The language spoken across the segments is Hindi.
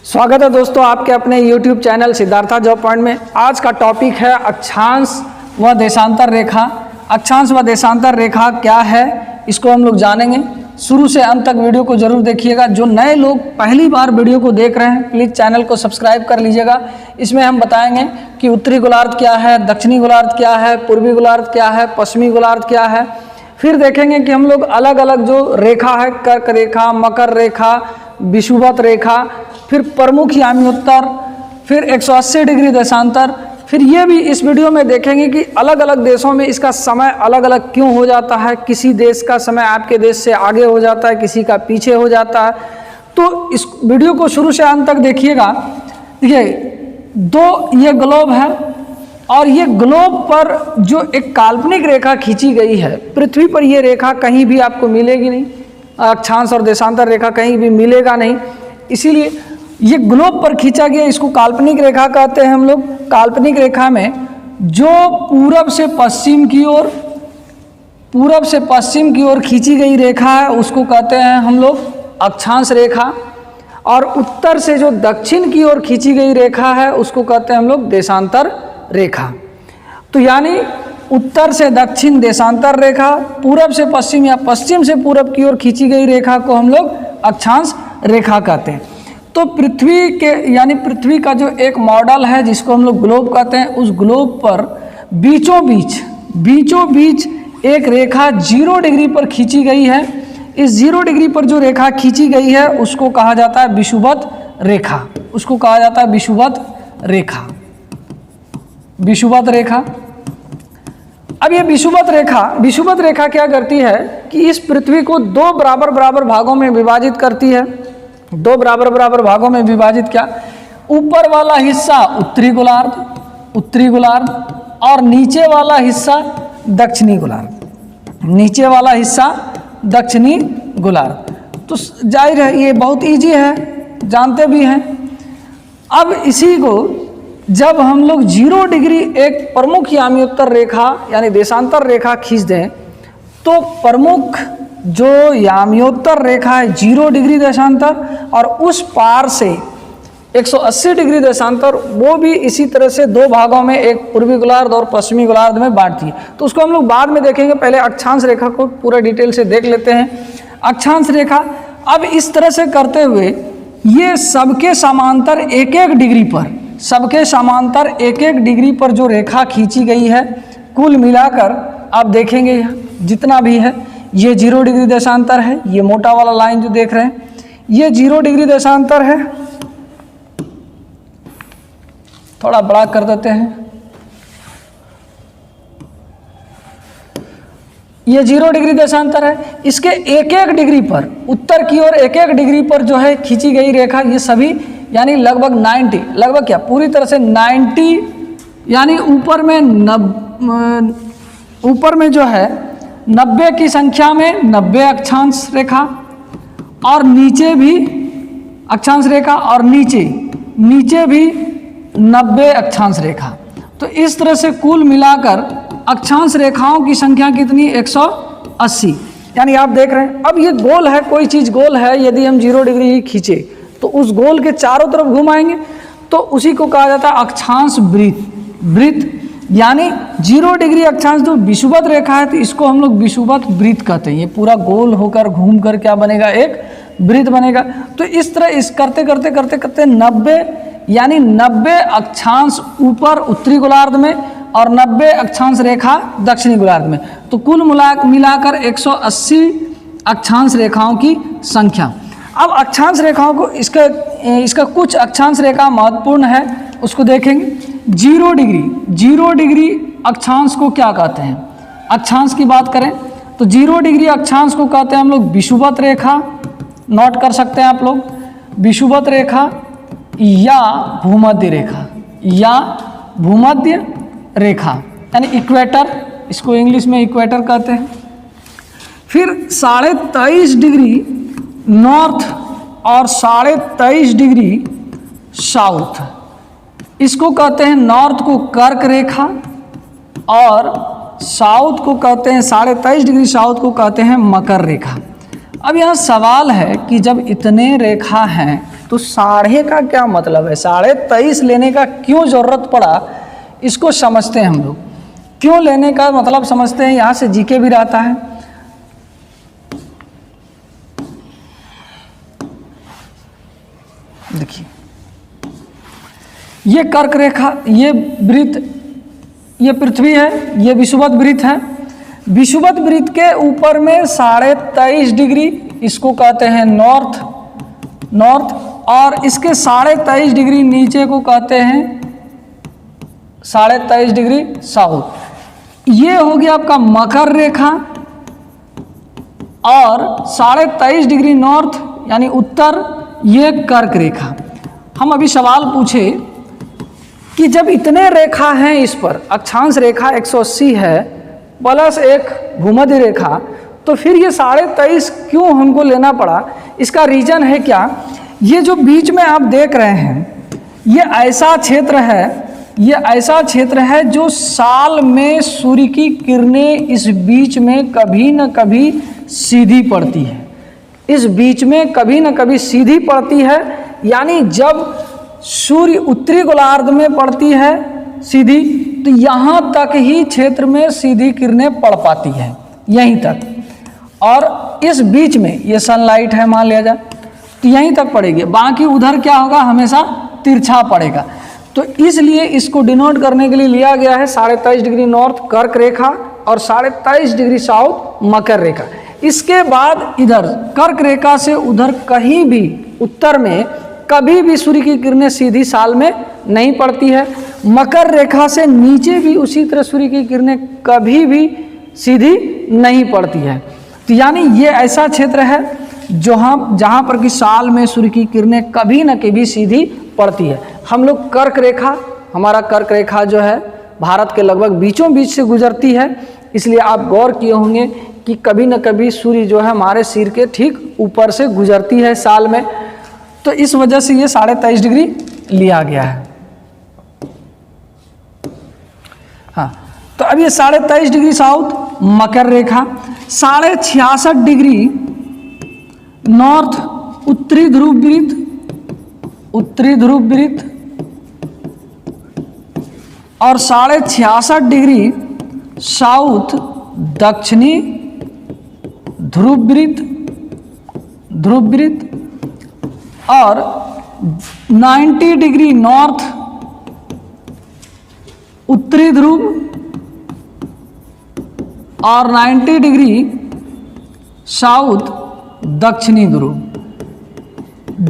स्वागत है दोस्तों आपके अपने YouTube channel Siddhartha job point में। आज का टॉपिक है अक्षांश व देशांतर रेखा। अक्षांश व देशांतर रेखा क्या है इसको हम लोग जानेंगे। शुरू से अंत तक वीडियो को जरूर देखिएगा। जो नए लोग पहली बार वीडियो को देख रहे हैं प्लीज़ चैनल को सब्सक्राइब कर लीजिएगा। इसमें हम बताएंगे कि उत्तरी गोलार्ध क्या है, दक्षिणी गोलार्ध क्या है, पूर्वी गोलार्ध क्या है, पश्चिमी गोलार्ध क्या है। फिर देखेंगे कि हम लोग अलग अलग जो रेखा है, कर्क रेखा, मकर रेखा, विषुवत रेखा, फिर प्रमुख याम्योत्तर, फिर 180 डिग्री देशांतर। फिर ये भी इस वीडियो में देखेंगे कि अलग अलग देशों में इसका समय अलग अलग क्यों हो जाता है। किसी देश का समय आपके देश से आगे हो जाता है, किसी का पीछे हो जाता है। तो इस वीडियो को शुरू से अंत तक देखिएगा। देखिए दो ये ग्लोब है और ये ग्लोब पर जो एक काल्पनिक रेखा खींची गई है, पृथ्वी पर ये रेखा कहीं भी आपको मिलेगी नहीं। अक्षांश और देशांतर रेखा कहीं भी मिलेगा नहीं, इसीलिए ये ग्लोब पर खींचा गया, इसको काल्पनिक रेखा कहते हैं हम लोग। काल्पनिक रेखा में जो पूरब से पश्चिम की ओर खींची गई रेखा है उसको कहते हैं हम लोग अक्षांश रेखा, और उत्तर से जो दक्षिण की ओर खींची गई रेखा है उसको कहते हैं हम लोग देशांतर रेखा। तो यानी उत्तर से दक्षिण देशांतर रेखा, पूरब से पश्चिम या पश्चिम से पूरब की ओर खींची गई रेखा को हम लोग अक्षांश रेखा कहते हैं। तो पृथ्वी के यानी पृथ्वी का जो एक मॉडल है जिसको हम लोग ग्लोब कहते हैं, उस ग्लोब पर बीचों बीच एक रेखा 0 डिग्री पर खींची गई है। इस 0 डिग्री पर जो रेखा खींची गई है उसको कहा जाता है विषुवत रेखा। उसको कहा जाता है विषुवत रेखा। विषुवत रेखा। अब ये विषुवत रेखा क्या करती है कि इस पृथ्वी को दो बराबर भागों में विभाजित करती है। दो बराबर भागों में विभाजित क्या, ऊपर वाला हिस्सा उत्तरी गोलार्ध और नीचे वाला हिस्सा दक्षिणी गोलार्ध। तो जाहिर है ये बहुत इजी है, जानते भी हैं। अब इसी को जब हम लोग 0 डिग्री एक प्रमुख याम्योत्तर रेखा यानी देशांतर रेखा खींच दें तो प्रमुख जो याम्योत्तर रेखा है 0 डिग्री देशांतर और उस पार से 180 डिग्री देशांतर, वो भी इसी तरह से दो भागों में, एक पूर्वी गोलार्ध और पश्चिमी गोलार्ध में बांटती है। तो उसको हम लोग बाद में देखेंगे, पहले अक्षांश रेखा को पूरा डिटेल से देख लेते हैं। अक्षांश रेखा अब इस तरह से करते हुए ये सबके समांतर एक एक डिग्री पर जो रेखा खींची गई है, कुल मिलाकर आप देखेंगे जितना भी है ये 0 डिग्री देशांतर है। ये मोटा वाला लाइन जो देख रहे हैं ये 0 डिग्री देशांतर है। थोड़ा बड़ा कर देते हैं, ये 0 डिग्री देशांतर है। इसके एक एक डिग्री पर, उत्तर की ओर एक एक डिग्री पर जो है खींची गई रेखा, ये सभी यानी लगभग 90, लगभग क्या पूरी तरह से 90, यानी ऊपर में जो है 90 की संख्या में 90 अक्षांश रेखा और नीचे भी अक्षांश रेखा और नीचे भी 90 अक्षांश रेखा। तो इस तरह से कुल मिलाकर अक्षांश रेखाओं की संख्या कितनी, 180। यानी आप देख रहे हैं अब ये गोल है, कोई चीज़ गोल है, यदि हम 0 डिग्री ही खींचे तो उस गोल के चारों तरफ घुमाएंगे तो उसी को कहा जाता है अक्षांश वृत्त। यानी 0 डिग्री अक्षांश जो विषुवत रेखा है तो इसको हम लोग विषुवत वृत्त कहते हैं। ये पूरा गोल होकर घूम कर क्या बनेगा, एक वृत्त बनेगा। तो इस तरह इस करते 90 यानी 90 अक्षांश ऊपर उत्तरी गोलार्ध में और 90 अक्षांश रेखा दक्षिणी गोलार्ध में, तो कुल मिलाकर 180 अक्षांश रेखाओं की संख्या। अब अक्षांश रेखाओं को इसका कुछ अक्षांश रेखा महत्वपूर्ण है, उसको देखेंगे। 0 डिग्री अक्षांश को क्या कहते हैं, अक्षांश की बात करें तो 0 डिग्री अक्षांश को कहते हैं हम लोग विषुवत रेखा। नोट कर सकते हैं आप लोग, विषुवत रेखा या भूमध्य रेखा यानी इक्वेटर, इसको इंग्लिश में इक्वेटर कहते हैं। फिर 23.5 डिग्री नॉर्थ और 23.5 डिग्री साउथ, इसको कहते हैं नॉर्थ को कर्क रेखा और साउथ को कहते हैं 23.5 डिग्री साउथ को कहते हैं मकर रेखा। अब यहाँ सवाल है कि जब इतने रेखा हैं तो साढ़े का क्या मतलब है, 23.5 लेने का क्यों ज़रूरत पड़ा, इसको समझते हैं हम लोग। क्यों लेने का मतलब समझते हैं, यहाँ से जीके भी रहता है। देखिए ये कर्क रेखा, ये वृत्त, ये पृथ्वी है, ये विषुवत वृत्त है। विषुवत वृत्त के ऊपर में 23.5 डिग्री, इसको कहते हैं नॉर्थ, और इसके 23.5 डिग्री नीचे को कहते हैं 23.5 डिग्री साउथ। ये हो गया आपका मकर रेखा, और 23.5 डिग्री नॉर्थ यानी उत्तर, ये कर्क रेखा। हम अभी सवाल पूछे कि जब इतने रेखा हैं इस पर, अक्षांश रेखा 180 है प्लस एक भूमध्य रेखा, तो फिर ये 23.5 क्यों हमको लेना पड़ा, इसका रीजन है क्या, ये जो बीच में आप देख रहे हैं ये ऐसा क्षेत्र है, ये ऐसा क्षेत्र है जो साल में सूर्य की किरणें इस बीच में कभी न कभी सीधी पड़ती है, इस बीच में कभी न कभी सीधी पड़ती है। यानी जब सूर्य उत्तरी गोलार्ध में पड़ती है सीधी, तो यहाँ तक ही क्षेत्र में सीधी किरणें पड़ पाती हैं, यहीं तक, और इस बीच में ये सनलाइट है मान लिया जाए, तो यहीं तक पड़ेगी, बाकी उधर क्या होगा, हमेशा तिरछा पड़ेगा। तो इसलिए इसको डिनोट करने के लिए लिया गया है 23.5 डिग्री नॉर्थ कर्क रेखा और 23.5 डिग्री साउथ मकर रेखा। इसके बाद इधर कर्क रेखा से उधर कहीं भी उत्तर में कभी भी सूर्य की किरणें सीधी साल में नहीं पड़ती है। मकर रेखा से नीचे भी उसी तरह सूर्य की किरणें कभी भी सीधी नहीं पड़ती है। तो यानी ये ऐसा क्षेत्र है जहाँ पर कि साल में सूर्य की किरणें कभी न कभी सीधी पड़ती है। हम लोग कर्क रेखा, हमारा कर्क रेखा जो है भारत के लगभग बीचों बीच से गुजरती है, इसलिए आप गौर किए होंगे कि कभी न कभी सूर्य जो है हमारे सिर के ठीक ऊपर से गुजरती है साल में, तो इस वजह से ये 23.5 डिग्री लिया गया है। हाँ, तो अब ये 23.5 डिग्री साउथ मकर रेखा, 66.5 डिग्री नॉर्थ उत्तरी ध्रुव वृत्त, उत्तरी ध्रुव वृत्त, और 66.5 डिग्री साउथ दक्षिणी ध्रुव वृत्त, ध्रुव वृत्त, और 90 डिग्री नॉर्थ उत्तरी ध्रुव और 90 डिग्री साउथ दक्षिणी ध्रुव,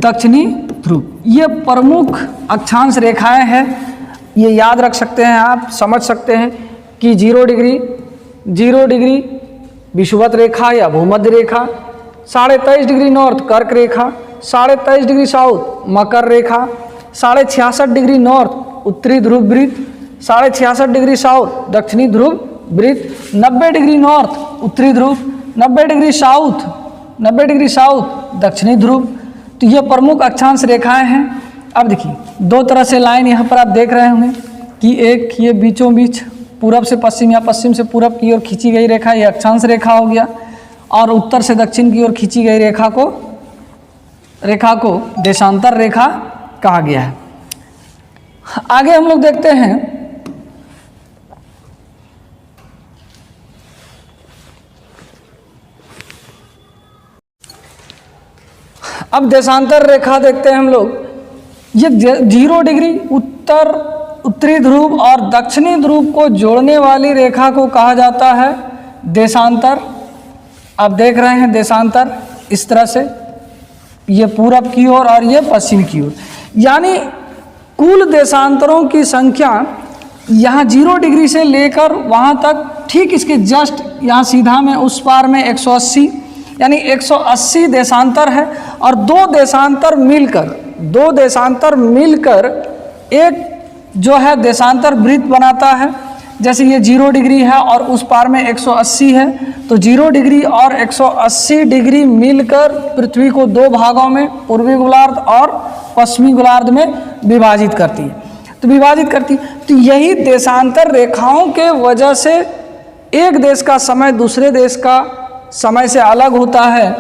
दक्षिणी ध्रुव। ये प्रमुख अक्षांश रेखाएं हैं, ये याद रख सकते हैं आप, समझ सकते हैं कि 0 डिग्री विषुवत रेखा या भूमध्य रेखा, 23.5 डिग्री नॉर्थ कर्क रेखा, 23.5 डिग्री साउथ मकर रेखा, 66.5 डिग्री नॉर्थ उत्तरी ध्रुव वृत्त, 66.5 डिग्री साउथ दक्षिणी ध्रुव वृत्त, 90 डिग्री नॉर्थ उत्तरी ध्रुव, 90 डिग्री साउथ दक्षिणी ध्रुव। तो ये प्रमुख अक्षांश रेखाएं हैं। अब देखिए दो तरह से लाइन यहाँ पर आप देख रहे होंगे कि एक ये बीचों बीच पूरब से पश्चिम या पश्चिम से पूरब की ओर खींची गई रेखा, ये अक्षांश रेखा हो गया, और उत्तर से दक्षिण की ओर खींची गई रेखा को देशांतर रेखा कहा गया है। आगे हम लोग देखते हैं अब देशांतर रेखा देखते हैं हम लोग। ये 0 डिग्री उत्तरी ध्रुव और दक्षिणी ध्रुव को जोड़ने वाली रेखा को कहा जाता है देशांतर। आप देख रहे हैं देशांतर इस तरह से, ये पूरब की ओर और ये पश्चिम की ओर, यानी कुल देशांतरों की संख्या यहाँ 0 डिग्री से लेकर वहाँ तक ठीक इसके जस्ट यहाँ सीधा में उस पार में 180, यानी 180 देशांतर है। और दो देशांतर मिलकर एक जो है देशांतर वृत्त बनाता है। जैसे ये 0 डिग्री है और उस पार में 180 है, तो 0 डिग्री और 180 डिग्री मिलकर पृथ्वी को दो भागों में, पूर्वी गोलार्ध और पश्चिमी गोलार्ध में विभाजित करती है। तो यही देशांतर रेखाओं के वजह से एक देश का समय दूसरे देश का समय से अलग होता है।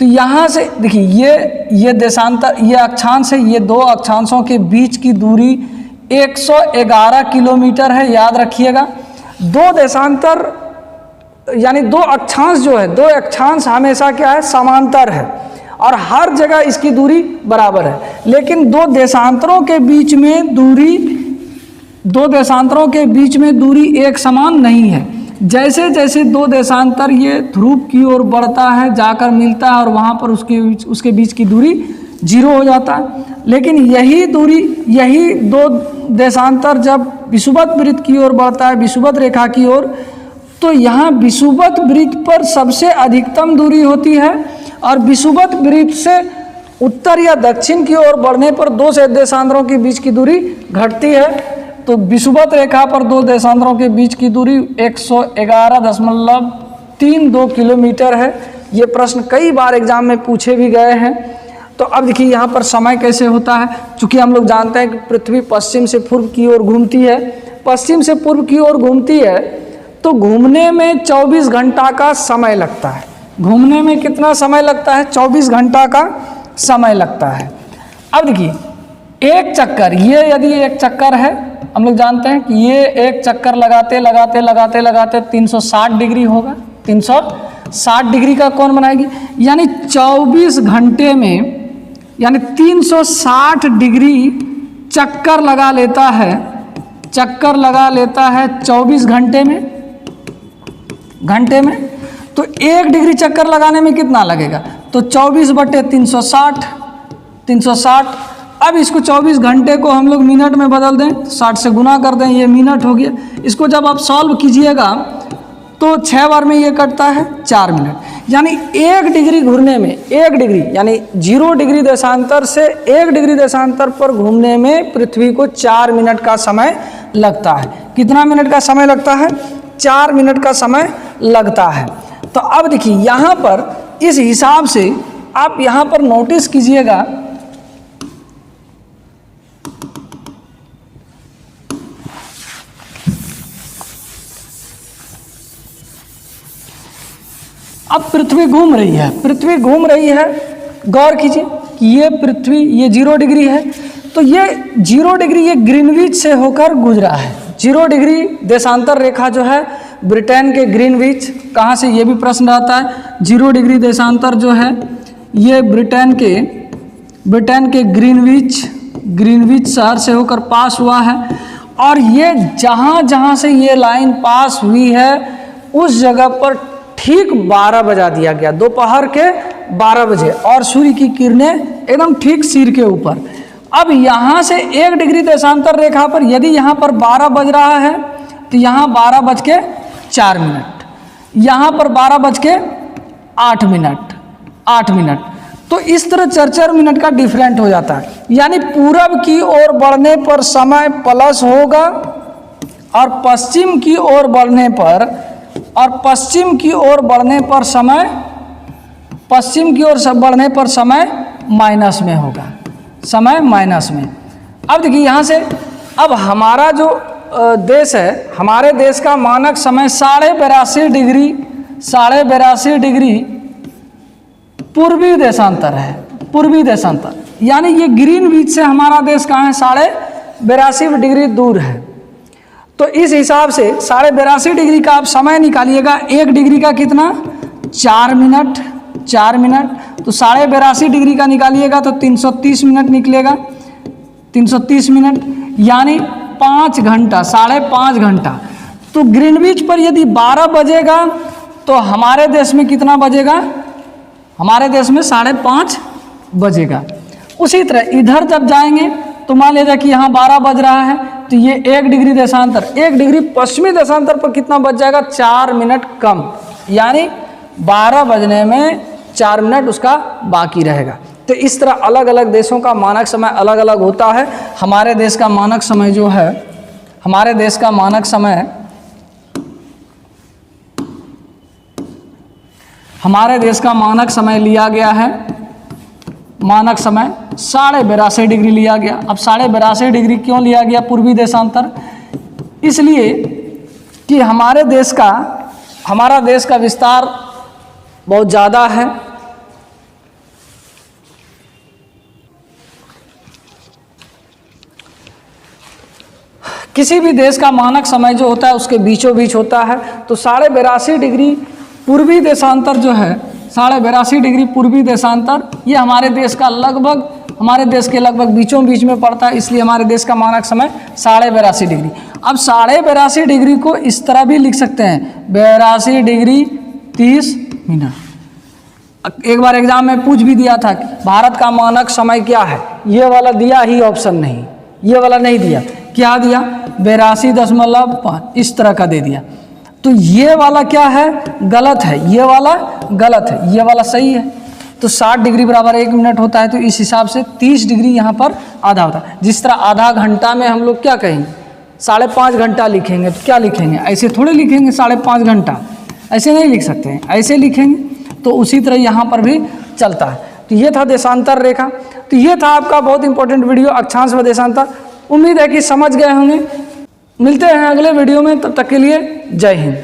तो यहाँ से देखिए ये देशांतर, ये अक्षांश है, ये दो अक्षांशों के बीच की दूरी 111 किलोमीटर है, याद रखिएगा। दो देशांतर यानी दो अक्षांश जो है, दो अक्षांश हमेशा क्या है, समांतर है और हर जगह इसकी दूरी बराबर है। लेकिन दो देशांतरों के बीच में दूरी एक समान नहीं है। जैसे जैसे दो देशांतर ये ध्रुव की ओर बढ़ता है, जाकर मिलता है और वहाँ पर उसके बीच की दूरी 0 हो जाता है। लेकिन यही दो देशांतर जब विषुवत वृत्त की ओर बढ़ता है, विषुवत रेखा की ओर, तो यहाँ विषुवत वृत्त पर सबसे अधिकतम दूरी होती है और विषुवत वृत्त से उत्तर या दक्षिण की ओर बढ़ने पर दो से देशांतरों के बीच की दूरी घटती है। तो विषुवत रेखा पर दो देशांतरों के बीच की दूरी 111.32 किलोमीटर है। ये प्रश्न कई बार एग्जाम में पूछे भी गए हैं। तो अब देखिए यहाँ पर समय कैसे होता है। चूँकि हम लोग जानते हैं कि पृथ्वी पश्चिम से पूर्व की ओर घूमती है, पश्चिम से पूर्व की ओर घूमती है, तो घूमने में 24 घंटा का समय लगता है। घूमने में कितना समय लगता है? 24 घंटा का समय लगता है। अब देखिए एक चक्कर, ये यदि एक चक्कर है, हम लोग जानते हैं कि ये एक चक्कर लगाते 360 डिग्री होगा। 360 डिग्री का कौन बनाएगी? यानी 24 घंटे में, यानी 360 डिग्री चक्कर लगा लेता है 24 घंटे में। तो 1 डिग्री चक्कर लगाने में कितना लगेगा? तो 24/360। अब इसको 24 घंटे को हम लोग मिनट में बदल दें, 60 से गुना कर दें, ये मिनट हो गया। इसको जब आप सॉल्व कीजिएगा तो 6 बार में ये कटता है 4 मिनट। यानी 1 डिग्री घूमने में, 1 डिग्री यानी 0 डिग्री देशांतर से 1 डिग्री देशांतर पर घूमने में पृथ्वी को 4 मिनट का समय लगता है। कितना मिनट का समय लगता है? 4 मिनट का समय लगता है। तो अब देखिए यहाँ पर इस हिसाब से आप यहाँ पर नोटिस कीजिएगा, अब पृथ्वी घूम रही है, गौर कीजिए कि ये पृथ्वी, ये 0 डिग्री है, तो ये 0 डिग्री ये ग्रीनविच से होकर गुजरा है। 0 डिग्री देशांतर रेखा जो है ब्रिटेन के ग्रीनविच, कहाँ से, ये भी प्रश्न रहता है। 0 डिग्री देशांतर जो है ये ब्रिटेन के ग्रीनविच शहर से होकर पास हुआ है। और ये जहाँ से ये लाइन पास हुई है उस जगह पर ठीक 12 बजा दिया गया, दोपहर के 12 बजे, और सूर्य की किरणें एकदम ठीक सिर के ऊपर। अब यहाँ से 1 डिग्री देशांतर रेखा पर यदि यहाँ पर 12 बज रहा है तो यहाँ 12:04, यहाँ पर 12:08 मिनट। तो इस तरह 4-4 मिनट का डिफरेंट हो जाता है। यानी पूरब की ओर बढ़ने पर समय प्लस होगा और पश्चिम की ओर बढ़ने पर समय माइनस में होगा, समय माइनस में। अब देखिए यहाँ से, अब हमारा जो देश है, हमारे देश का मानक समय 82.5 डिग्री पूर्वी देशांतर है, यानी ये ग्रीनविच से हमारा देश कहाँ है? 82.5 डिग्री दूर है। तो इस हिसाब से 82.5 डिग्री का आप समय निकालिएगा। 1 डिग्री का कितना? 4 मिनट। तो 82.5 डिग्री का निकालिएगा तो 330 मिनट निकलेगा। 330 मिनट यानी 5 घंटा, 5.5 घंटा। तो ग्रीनविच पर यदि 12 बजेगा तो हमारे देश में कितना बजेगा? हमारे देश में 5:30 बजेगा। उसी तरह इधर जब जाएंगे तो मान लीजिए कि यहाँ 12 बज रहा है तो ये 1 डिग्री देशांतर, 1 डिग्री पश्चिमी देशांतर पर कितना बच जाएगा? 4 मिनट कम, यानी 12 बजने में 4 मिनट उसका बाकी रहेगा। तो इस तरह अलग अलग देशों का मानक समय अलग अलग होता है। हमारे देश का मानक समय जो है, हमारे देश का मानक समय लिया गया है, मानक समय 82.5 डिग्री लिया गया। अब 82.5 डिग्री क्यों लिया गया पूर्वी देशांतर? इसलिए कि हमारा देश का विस्तार बहुत ज़्यादा है किसी भी देश का मानक समय जो होता है उसके बीचों बीच होता है। तो 82.5 डिग्री पूर्वी देशांतर जो है, 82.5 डिग्री पूर्वी देशांतर, ये हमारे देश के लगभग बीचों बीच में पड़ता है, इसलिए हमारे देश का मानक समय 82.5 डिग्री। अब 82.5 डिग्री को इस तरह भी लिख सकते हैं, 82 डिग्री 30 मिनट। एक बार एग्जाम में पूछ भी दिया था कि भारत का मानक समय क्या है, ये वाला दिया ही ऑप्शन नहीं, ये वाला नहीं दिया, क्या दिया 82.5, इस तरह का दे दिया। तो ये वाला क्या है, गलत है, ये वाला गलत है, ये वाला सही है। तो 60 डिग्री बराबर 1 मिनट होता है, तो इस हिसाब से 30 डिग्री यहाँ पर आधा होता है। जिस तरह आधा घंटा में हम लोग क्या कहेंगे, 5.5 घंटा लिखेंगे, तो क्या लिखेंगे, ऐसे थोड़े लिखेंगे 5.5 घंटा, ऐसे नहीं लिख सकते हैं, ऐसे लिखेंगे। तो उसी तरह यहाँ पर भी चलता है। तो ये था देशांतर रेखा। तो ये था आपका बहुत इंपॉर्टेंट वीडियो, अक्षांश व देशांतर। उम्मीद है कि समझ गए होंगे। मिलते हैं अगले वीडियो में, तब तक के लिए जय हिंद।